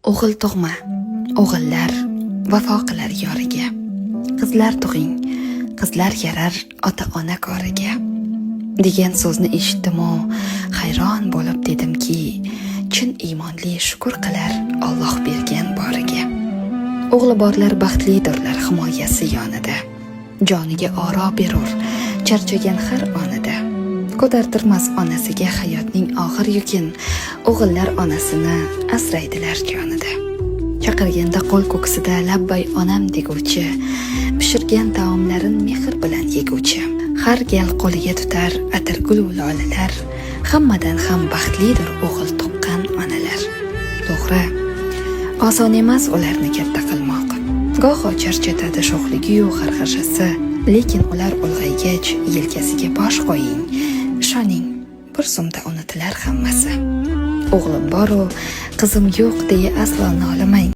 O'g'il tug'ma, o'g'illar vafo qilar yoriga. Qizlar tug'ing, qizlar yarar ota-ona koriga. Degan so'zni eshitdim-u, hayron bo'lib dedimki, chin iymonli shukr qilar Alloh bergan boriga. O'g'li borlar baxtlidirlar himoyasi yonida. Joniga oro berur, charchagan har onida. Ko'tartirmas onasiga hayotning og'ir yukin, o'g'illar onasini asraydilar jonida. Chaqirganda qo'l ko'ksida labbay onam deguvchi, pishirgan taomlarin mehr bilan yeguvchi. Har gal qo'liga tutar atirgul lolalar, hammadan ham baxtlidir o'g'il tuqqan onalar. To'g'ri, oson emas ularni katta qilmoq. Goho charchatadi sho'xligi-yu xarxashasi, lekin ular ulg'aygach yelkasiga bosh qo'ying. Ishoning, bir zumda unutilar hammasi. O'g'lim bor-u, qizim yo'q deya aslo nolamang.